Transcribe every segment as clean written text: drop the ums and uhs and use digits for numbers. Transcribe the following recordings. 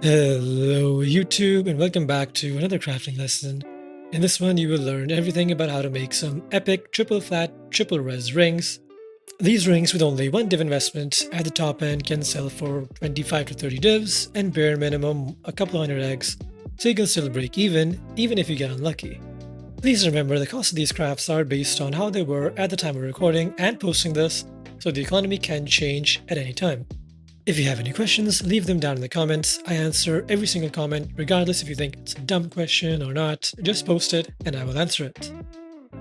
Hello YouTube and welcome back to another crafting lesson. In this one you will learn everything about how to make some epic triple flat triple res rings. These rings with only one div investment at the top end can sell for 25 to 30 divs and bare minimum a couple hundred eggs, so you can still break even if you get unlucky. Please remember the cost of these crafts are based on how they were at the time of recording and posting this, so the economy can change at any time. If you have any questions, leave them down in the comments. I answer every single comment, regardless if you think it's a dumb question or not. Just post it and I will answer it.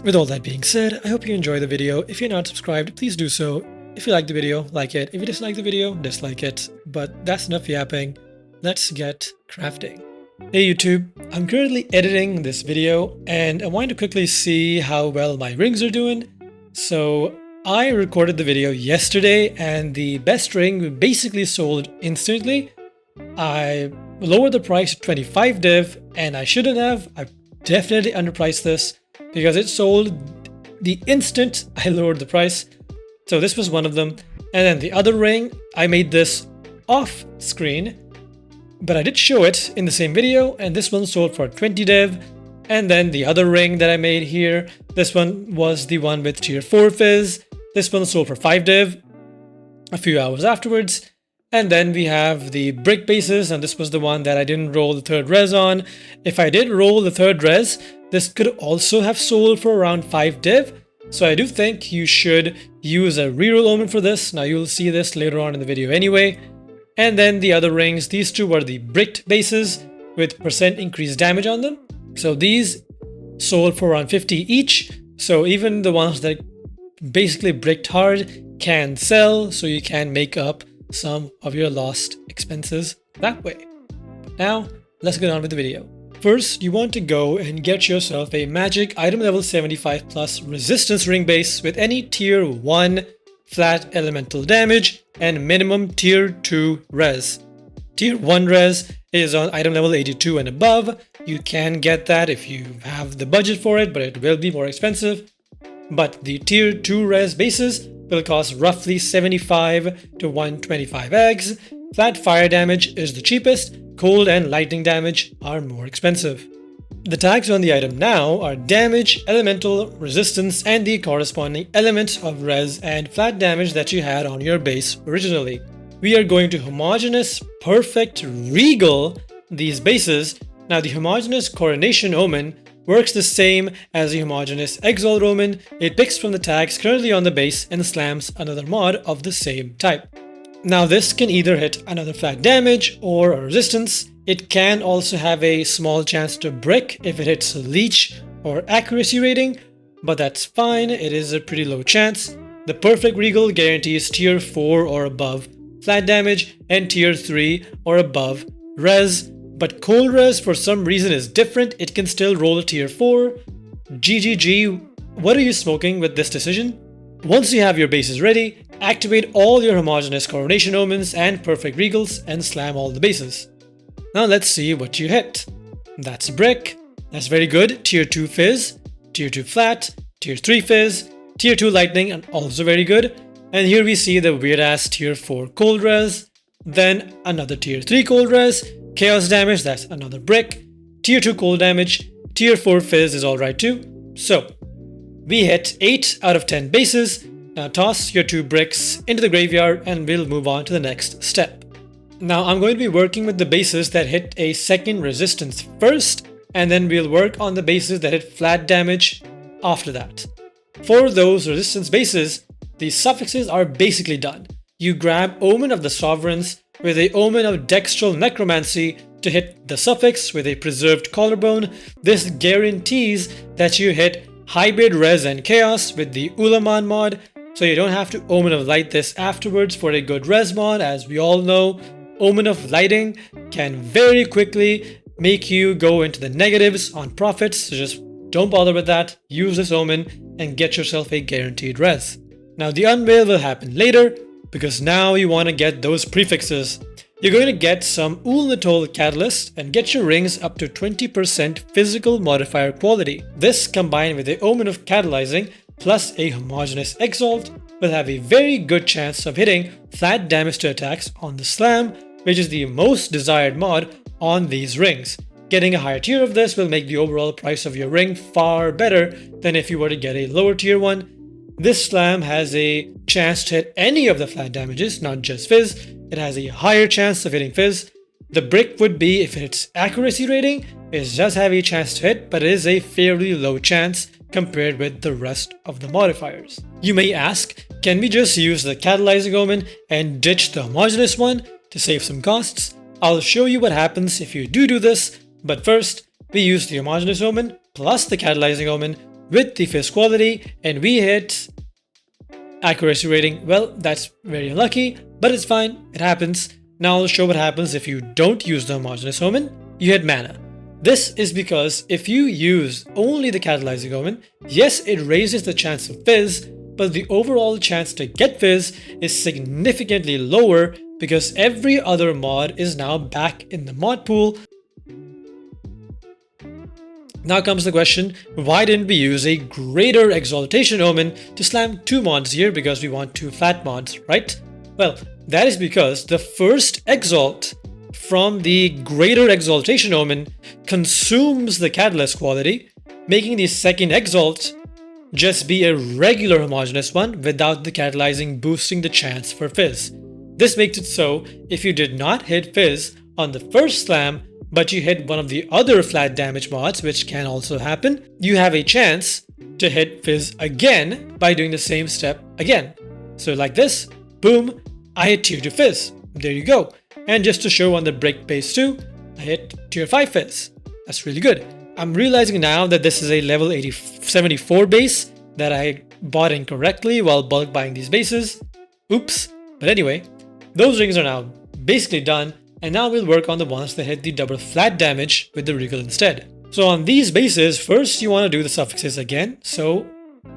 With all that being said, I hope you enjoy the video. If you're not subscribed, please do so. If you like the video, like it. If you dislike the video, dislike it. But that's enough yapping. Let's get crafting. Hey YouTube, I'm currently editing this video and I want to quickly see how well my rings are doing. So I recorded the video yesterday and the best ring basically sold instantly. I lowered the price to 25 div and I shouldn't have. I definitely underpriced this because it sold the instant I lowered the price. So this was one of them. And then the other ring, I made this off screen, but I did show it in the same video and this one sold for 20 div. And then the other ring that I made here, this one was the one with tier 4 fizz. This one sold for 5 div a few hours afterwards. And then we have the brick bases, and this was the one that I didn't roll the third res on. If I did roll the third res, this could also have sold for around 5 div. So I do think you should use a reroll omen for this. Now you'll see this later on in the video anyway. And then the other rings, these two were the bricked bases with percent increased damage on them. So these sold for around 50 each. So even the ones that basically bricked hard can sell, so you can make up some of your lost expenses that way. Now let's get on with the video. First, you want to go and get yourself a magic item level 75 plus resistance ring base with any tier 1 flat elemental damage and minimum tier 2 res. Tier 1 res is on item level 82 and above. You can get that if you have the budget for it, but it will be more expensive. But the tier 2 res bases will cost roughly 75 to 125 eggs. Flat fire damage is the cheapest, cold and lightning damage are more expensive. The tags on the item now are damage, elemental, resistance, and the corresponding element of res and flat damage that you had on your base originally. We are going to Homogenous Perfect Regal these bases. Now the Homogenous Coronation Omen works the same as the Homogenous Exile Omen. It picks from the tags currently on the base and slams another mod of the same type. Now this can either hit another flat damage or a resistance. It can also have a small chance to brick if it hits a leech or accuracy rating, but that's fine, it is a pretty low chance. The Perfect Regal guarantees tier 4 or above flat damage and tier 3 or above res. But cold res for some reason is different, it can still roll a tier 4. GGG, what are you smoking with this decision? Once you have your bases ready, activate all your Homogenous Coronation Omens and Perfect Regals and slam all the bases. Now let's see what you hit. That's brick, that's very good, tier 2 fizz, tier 2 flat, tier 3 fizz, tier 2 lightning and also very good. And here we see the weird ass tier 4 cold res, then another tier 3 cold res, chaos damage, that's another brick, tier 2 cold damage, tier 4 fizz is alright too. So we hit 8 out of 10 bases. Now toss your 2 bricks into the graveyard and we'll move on to the next step. Now I'm going to be working with the bases that hit a second resistance first, and then we'll work on the bases that hit flat damage after that. For those resistance bases, the suffixes are basically done. You grab Omen of the Sovereigns with a Omen of Dextral Necromancy to hit the suffix with a preserved collarbone. This guarantees that you hit hybrid res and chaos with the Ulaman mod, so you don't have to Omen of Light this afterwards for a good res mod. As we all know, Omen of Lighting can very quickly make you go into the negatives on profits, so just don't bother with that. Use this Omen and get yourself a guaranteed res. Now the unveil will happen later, because now you want to get those prefixes. You're going to get some Ulnatol Catalyst and get your rings up to 20% physical modifier quality. This combined with the Omen of Catalyzing plus a Homogenous Exalt will have a very good chance of hitting flat damage to attacks on the slam which is the most desired mod on these rings. Getting a higher tier of this will make the overall price of your ring far better than if you were to get a lower tier one. This slam has a chance to hit any of the flat damages, not just Fizz. It has a higher chance of hitting Fizz. The brick would be, if its accuracy rating, it does have a chance to hit, but it is a fairly low chance compared with the rest of the modifiers. You may ask, can we just use the catalyzing omen and ditch the homogenous one to save some costs? I'll show you what happens if you do this, but first, we use the homogenous omen plus the catalyzing omen with the Fizz quality, and we hit accuracy rating. Well, that's very unlucky, but it's fine, it happens. Now I'll show what happens if you don't use the homogenous omen. You hit mana. This is because if you use only the catalyzing omen, yes, it raises the chance of Fizz, but the overall chance to get Fizz is significantly lower because every other mod is now back in the mod pool. Now comes the question, why didn't we use a greater exaltation omen to slam 2 mods here because we want 2 flat mods, right? Well, that is because the first exalt from the greater exaltation omen consumes the catalyst quality, making the second exalt just be a regular homogeneous one without the catalyzing boosting the chance for Fizz. This makes it so if you did not hit Fizz on the first slam, but you hit one of the other flat damage mods, which can also happen, you have a chance to hit Fizz again by doing the same step again. So like this, boom, I hit tier 2 Fizz. There you go. And just to show on the brick base 2, I hit tier 5 Fizz. That's really good. I'm realizing now that this is a level 74 base that I bought incorrectly while bulk buying these bases. Oops. But anyway, those rings are now basically done, and now we'll work on the ones that hit the double flat damage with the Regal instead. So on these bases, first you want to do the suffixes again, so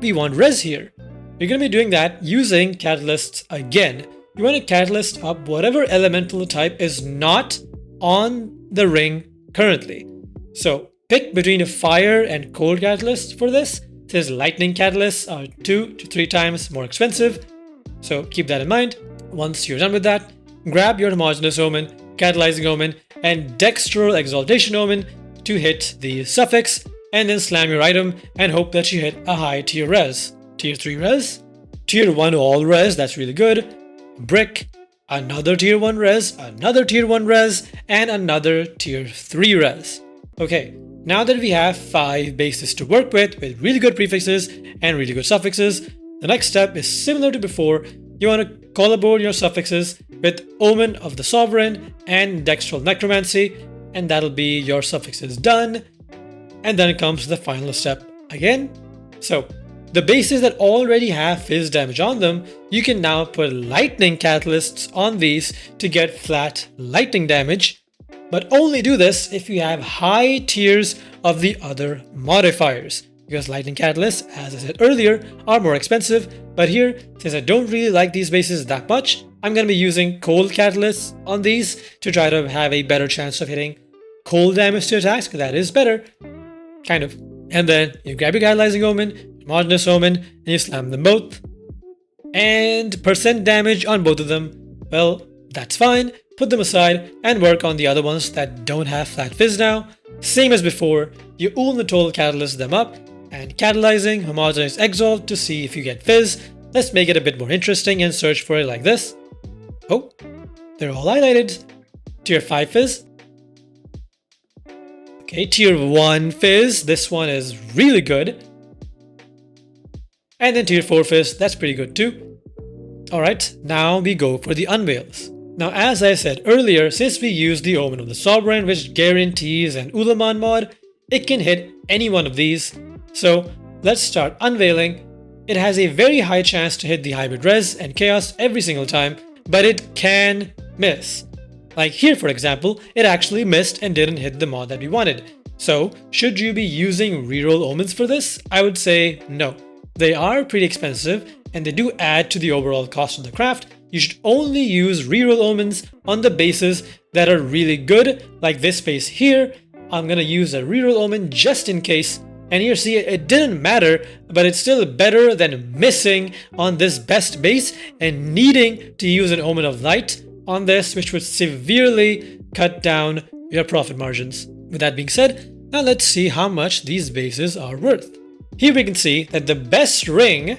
we want res here. You're going to be doing that using catalysts again. You want to catalyst up whatever elemental type is not on the ring currently. So pick between a fire and cold catalyst for this. Since lightning catalysts are 2 to 3 times more expensive. So keep that in mind. Once you're done with that, grab your homogenous omen, catalyzing omen, and dextral exaltation omen to hit the suffix, and then slam your item and hope that you hit a high tier res. Tier 3 res, tier 1 all res, that's really good. Brick, another tier 1 res, another tier 1 res, and another tier 3 res. Okay, now that we have 5 bases to work with really good prefixes and really good suffixes, the next step is similar to before. You want to call aboard your suffixes with Omen of the Sovereign and Dextral Necromancy, and that'll be your suffixes done. And then it comes to the final step again. So the bases that already have Fizz damage on them, you can now put lightning catalysts on these to get flat lightning damage, but only do this if you have high tiers of the other modifiers. Because lightning catalysts, as I said earlier, are more expensive, but here, since I don't really like these bases that much, I'm going to be using cold catalysts on these to try to have a better chance of hitting cold damage to attacks, because that is better, kind of. And then you grab your catalyzing omen, homogenous omen, and you slam them both. And percent damage on both of them, well, that's fine. Put them aside and work on the other ones that don't have flat Fizz now. Same as before, you own the total catalyst them up, and catalyzing homogeneous exalt to see if you get Fizz. Let's make it a bit more interesting and search for it like this. Oh, they're all highlighted. Tier 5 Fizz. Okay, tier 1 Fizz. This one is really good. And then tier 4 Fizz. That's pretty good too. Alright, now we go for the unveils. Now, as I said earlier, since we use the Omen of the Sovereign, which guarantees an Ulaman mod, it can hit any one of these. So let's start unveiling. It has a very high chance to hit the hybrid res and chaos every single time, but it can miss. Like here, for example, it actually missed and didn't hit the mod that we wanted. So should you be using reroll omens for this? I would say no. They are pretty expensive and they do add to the overall cost of the craft. You should only use reroll omens on the bases that are really good, like this base here. I'm gonna use a reroll omen just in case. And here, see, it didn't matter, but it's still better than missing on this best base and needing to use an Omen of Light on this, which would severely cut down your profit margins. With that being said, now let's see how much these bases are worth. Here we can see that the best ring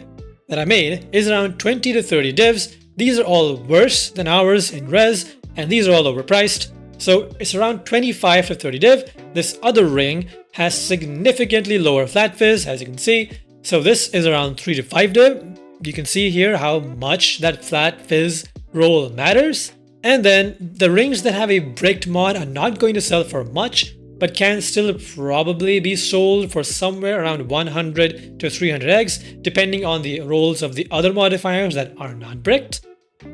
that I made is around 20 to 30 divs. These are all worse than ours in res, and these are all overpriced. So it's around 25 to 30 div. This other ring has significantly lower flat fizz, as you can see. So this is around 3 to 5 div. You can see here how much that flat fizz roll matters. And then the rings that have a bricked mod are not going to sell for much, but can still probably be sold for somewhere around 100 to 300 eggs, depending on the rolls of the other modifiers that are not bricked.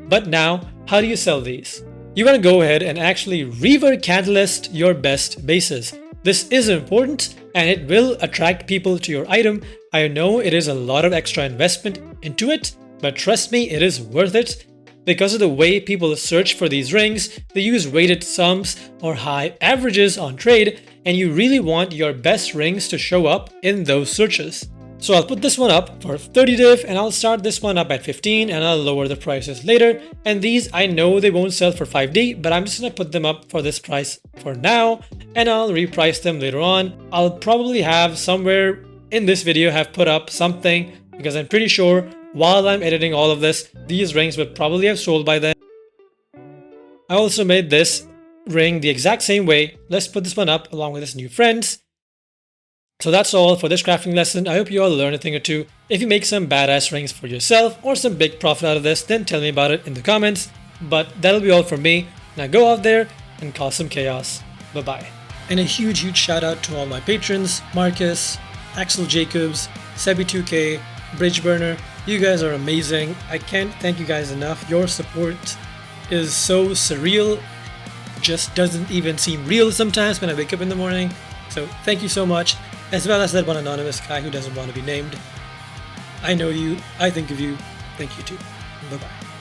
But now, how do you sell these? You want to go ahead and actually rework catalyst your best bases. This is important and it will attract people to your item. I know it is a lot of extra investment into it, but trust me, it is worth it. Because of the way people search for these rings, they use weighted sums or high averages on trade, and you really want your best rings to show up in those searches. So I'll put this one up for 30 div, and I'll start this one up at 15, and I'll lower the prices later. And these, I know they won't sell for 5D, but I'm just gonna put them up for this price for now, and I'll reprice them later on. I'll probably have somewhere in this video have put up something, because I'm pretty sure while I'm editing all of this, these rings would probably have sold by then. I also made this ring the exact same way. Let's put this one up along with its new friends. So that's all for this crafting lesson. I hope you all learned a thing or two. If you make some badass rings for yourself or some big profit out of this, then tell me about it in the comments. But that'll be all from me. Now go out there and cause some chaos. Bye-bye. And a huge shout out to all my patrons, Marcus, Axel Jacobs, Sebi2K, Bridgeburner. You guys are amazing. I can't thank you guys enough. Your support is so surreal. Just doesn't even seem real sometimes when I wake up in the morning. So thank you so much. As well as that one anonymous guy who doesn't want to be named. I know you. I think of you. Thank you too. Bye-bye.